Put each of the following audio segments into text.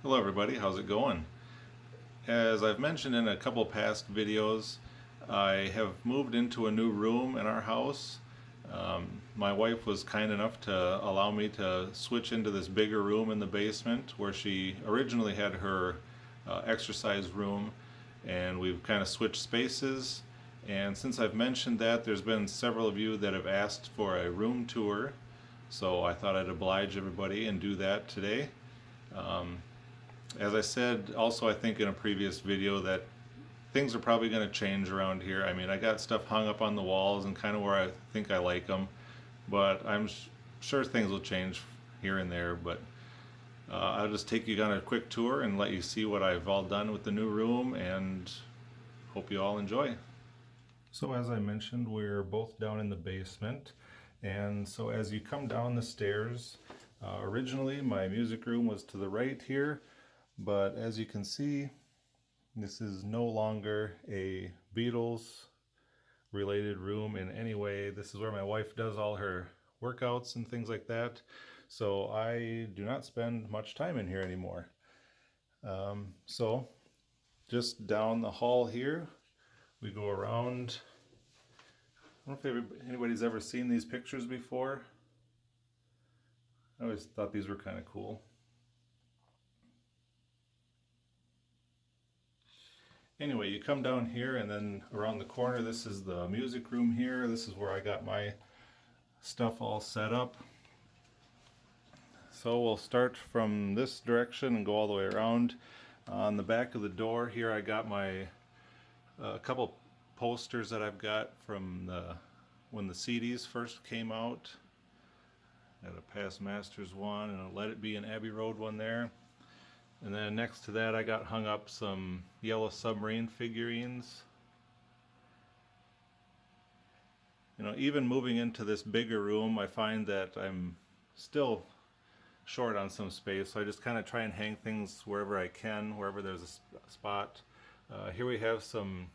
Hello everybody, how's it going? As I've mentioned in a couple past videos, I have moved into a new room in our house. My wife was kind enough to allow me to switch into this bigger room in the basement where she originally had her exercise room, and we've kind of switched spaces. And since I've mentioned that, there's been several of you that have asked for a room tour, so I thought I'd oblige everybody and do that today. As I said also, I think in a previous video, that things are probably going to change around here. I mean, I got stuff hung up on the walls and kind of where I think I like them, but I'm sure things will change here and there. But I'll just take you on a quick tour and let you see what I've all done with the new room, and hope you all enjoy. So as I mentioned, we're both down in the basement, and so as you come down the stairs, originally my music room was to the right here, but as you can see, this is no longer a Beatles related room in any way. This is where my wife does all her workouts and things like that, so I do not spend much time in here anymore. So just down the hall here, we go around. I don't know if anybody's ever seen these pictures before. I always thought these were kind of cool. Anyway, you come down here and then around the corner, this is the music room here. This is where I got my stuff all set up. So we'll start from this direction and go all the way around. On the back of the door here, I got my couple posters that I've got from when the CDs first came out. I got a Past Masters one and a Let It Be an Abbey Road one there. And then next to that, I got hung up some Yellow Submarine figurines. You know, even moving into this bigger room, I find that I'm still short on some space, so I just kind of try and hang things wherever I can, wherever there's a spot. Here we have some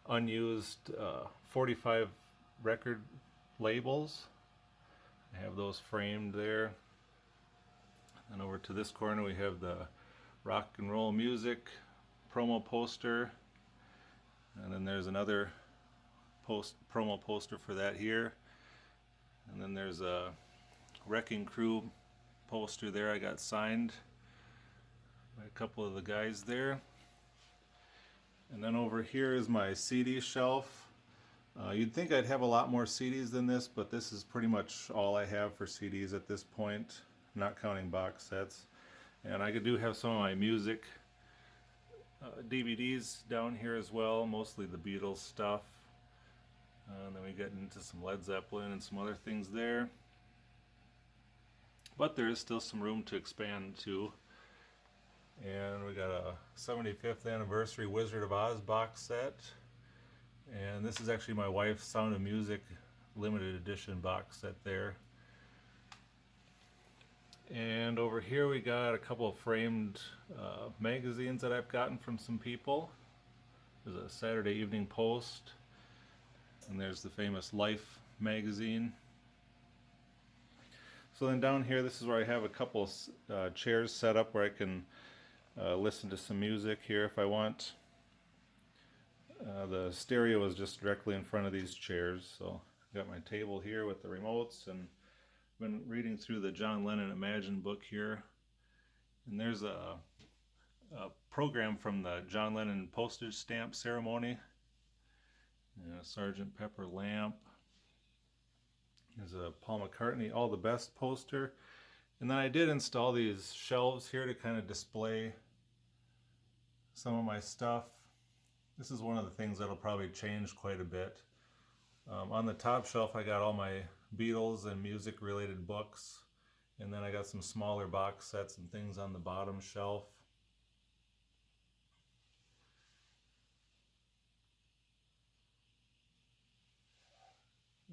unused 45 record labels. I have those framed there. And over to this corner, we have the rock and roll music promo poster, and then there's another promo poster for that here, and then there's a Wrecking Crew poster there I got signed by a couple of the guys there. And then over here is my CD shelf. You'd think I'd have a lot more CDs than this, but this is pretty much all I have for CDs at this point, not counting box sets. And I do have some of my music DVDs down here as well, mostly the Beatles stuff. And then we get into some Led Zeppelin and some other things there. But there is still some room to expand to. And we got a 75th anniversary Wizard of Oz box set. And this is actually my wife's Sound of Music limited edition box set there. And over here we got a couple of framed magazines that I've gotten from some people. There's a Saturday Evening Post, and there's the famous Life magazine. So then down here, this is where I have a couple chairs set up where I can listen to some music here if I want. The stereo is just directly in front of these chairs, so I've got my table here with the remotes, and been reading through the John Lennon Imagine book here, and there's a program from the John Lennon postage stamp ceremony, and a Sgt. Pepper lamp. There's a Paul McCartney All the Best poster, and then I did install these shelves here to kind of display some of my stuff. This is one of the things that'll probably change quite a bit. On the top shelf I got all my Beatles and music related books, and then I got some smaller box sets and things on the bottom shelf.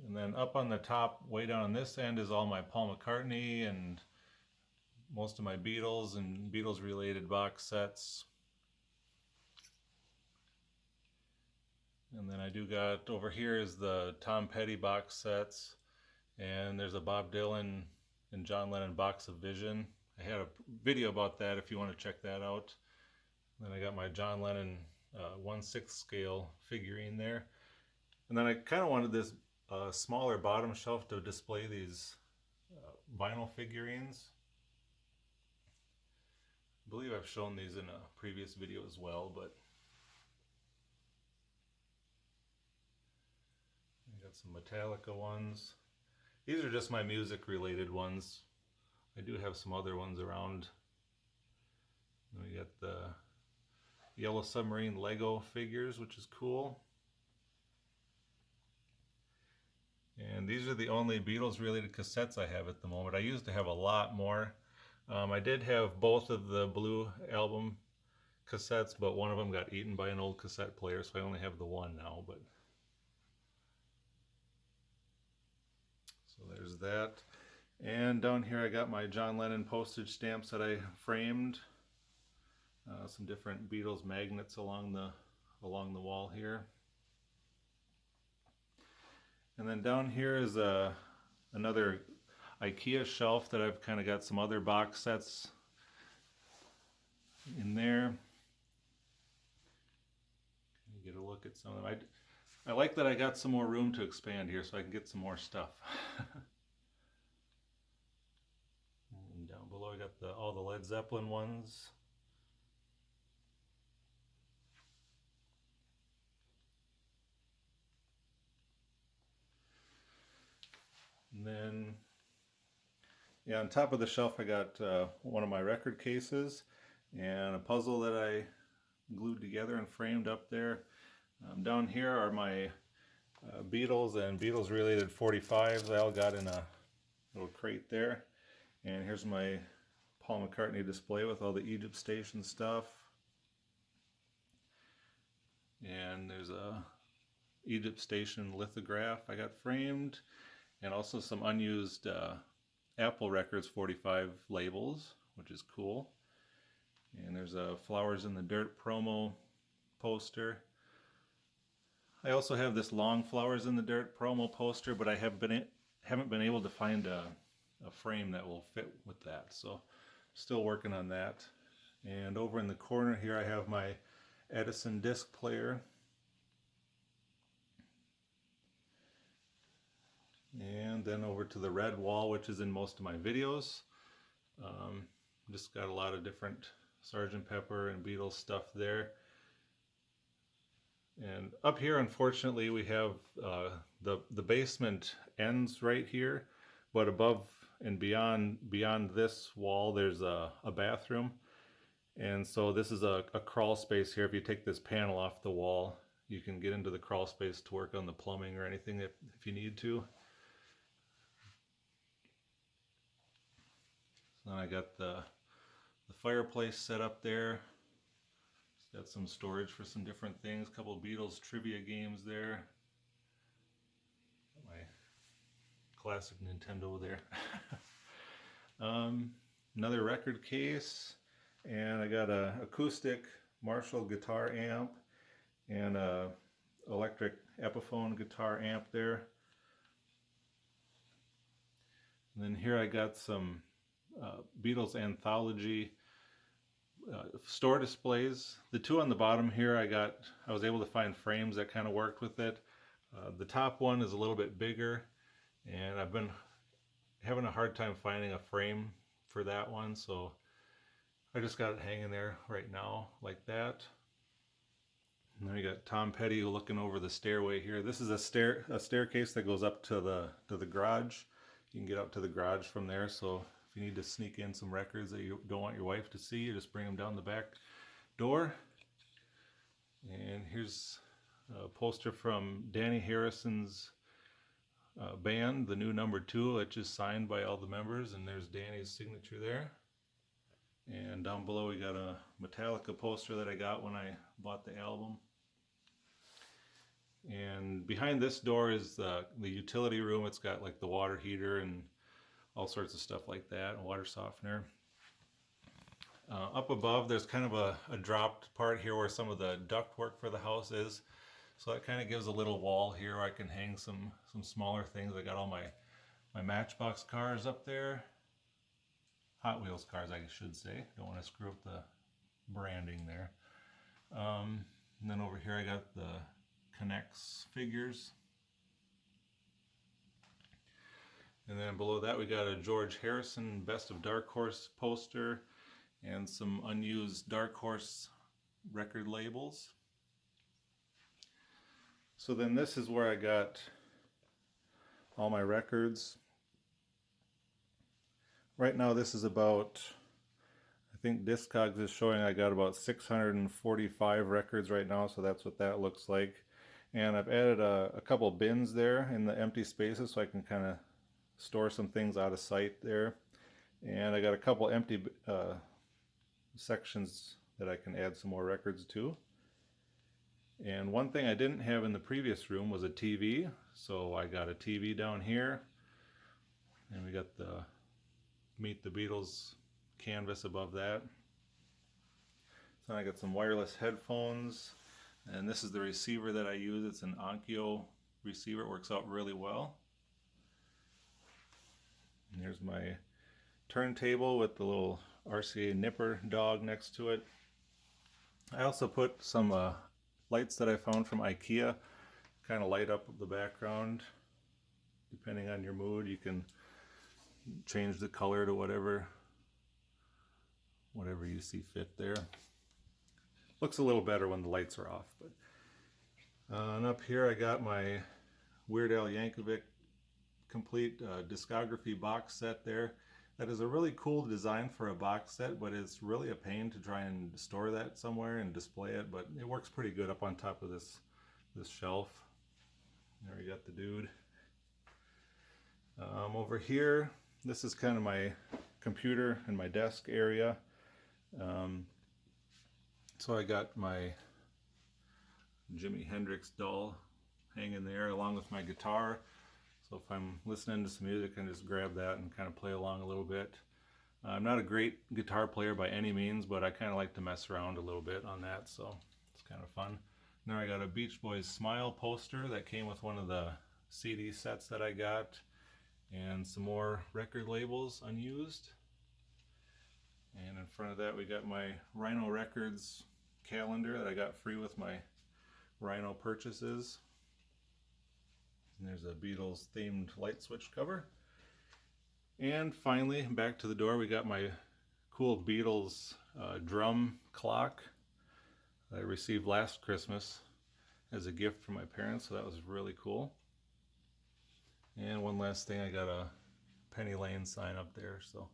And then up on the top, way down on this end, is all my Paul McCartney and most of my Beatles and Beatles related box sets. And then I do got, over here is the Tom Petty box sets, and there's a Bob Dylan and John Lennon box of Vision. I had a video about that if you want to check that out. Then I got my John Lennon 1/6 scale figurine there. And then I kind of wanted this smaller bottom shelf to display these vinyl figurines. I believe I've shown these in a previous video as well, but I got some Metallica ones. These are just my music related ones. I do have some other ones around. Then we got the Yellow Submarine Lego figures, which is cool. And these are the only Beatles related cassettes I have at the moment. I used to have a lot more. I did have both of the Blue album cassettes, but one of them got eaten by an old cassette player, so I only have the one now. But so there's that. And down here I got my John Lennon postage stamps that I framed. Some different Beatles magnets along the wall here. And then down here is another IKEA shelf that I've kind of got some other box sets in there. Get a look at some of them. I like that I got some more room to expand here so I can get some more stuff. And down below I got all the Led Zeppelin ones. And then, yeah, on top of the shelf I got one of my record cases and a puzzle that I glued together and framed up there. Down here are my Beatles and Beatles related 45s I all got in a little crate there. And here's my Paul McCartney display with all the Egypt Station stuff. And there's a Egypt Station lithograph I got framed. And also some unused Apple Records 45 labels, which is cool. And there's a Flowers in the Dirt promo poster. I also have this long Flowers in the Dirt promo poster, but I haven't been able to find a frame that will fit with that. So still working on that. And over in the corner here I have my Edison disc player. And then over to the red wall, which is in most of my videos. Just got a lot of different Sgt. Pepper and Beatles stuff there. And up here, unfortunately, we have the basement ends right here, but above and beyond this wall, there's a bathroom. And so this is a crawl space here. If you take this panel off the wall, you can get into the crawl space to work on the plumbing or anything if you need to. Then I got the fireplace set up there. It's got some storage for some different things. A couple of Beatles trivia games there. Got my classic Nintendo there. Another record case, and I got a acoustic Marshall guitar amp and a electric Epiphone guitar amp there. And then here I got some Beatles anthology store displays. The two on the bottom here I was able to find frames that kind of worked with it. The top one is a little bit bigger, and I've been having a hard time finding a frame for that one, so I just got it hanging there right now like that. And then we got Tom Petty looking over the stairway here. This is a staircase that goes up to the garage. You can get up to the garage from there, so if you need to sneak in some records that you don't want your wife to see, you just bring them down the back door. And here's a poster from Danny Harrison's band, the new #2, which is signed by all the members, and there's Danny's signature there. And down below we got a Metallica poster that I got when I bought the album. And behind this door is the utility room. It's got like the water heater and all sorts of stuff like that, and water softener. Up above there's kind of a dropped part here where some of the ductwork for the house is. So that kind of gives a little wall here where I can hang some smaller things. I got all my Matchbox cars up there. Hot Wheels cars, I should say. Don't want to screw up the branding there. And then over here I got the Connects figures. And then below that we got a George Harrison Best of Dark Horse poster and some unused Dark Horse record labels. So then this is where I got all my records. Right now this is about, I think Discogs is showing I got about 645 records right now, so that's what that looks like. And I've added a couple bins there in the empty spaces so I can kind of store some things out of sight there. And I got a couple empty sections that I can add some more records to. And one thing I didn't have in the previous room was a TV, so I got a TV down here, and we got the Meet the Beatles canvas above that. So I got some wireless headphones, and this is the receiver that I use. It's an Onkyo receiver. It works out really well. And there's my turntable with the little RCA nipper dog next to it. I also put some lights that I found from IKEA, kind of light up the background. Depending on your mood, you can change the color to whatever you see fit there. Looks a little better when the lights are off. But and up here I got my Weird Al Yankovic complete discography box set there. That is a really cool design for a box set, but it's really a pain to try and store that somewhere and display it, but it works pretty good up on top of this shelf. There we got the dude. Over here, this is kind of my computer and my desk area. So I got my Jimi Hendrix doll hanging there along with my guitar. So if I'm listening to some music, I can just grab that and kind of play along a little bit. I'm not a great guitar player by any means, but I kind of like to mess around a little bit on that, so it's kind of fun. Now I got a Beach Boys Smile poster that came with one of the CD sets that I got, and some more record labels unused. And in front of that we got my Rhino Records calendar that I got free with my Rhino purchases. And there's a Beatles themed light switch cover. And finally, back to the door, we got my cool Beatles drum clock that I received last Christmas as a gift from my parents, so that was really cool. And one last thing, I got a Penny Lane sign up there. So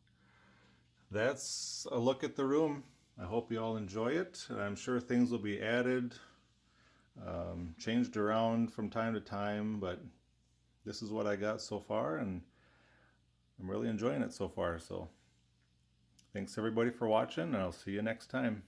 that's a look at the room. I hope you all enjoy it. I'm sure things will be added, changed around from time to time, but this is what I got so far, and I'm really enjoying it so far. So thanks everybody for watching, and I'll see you next time.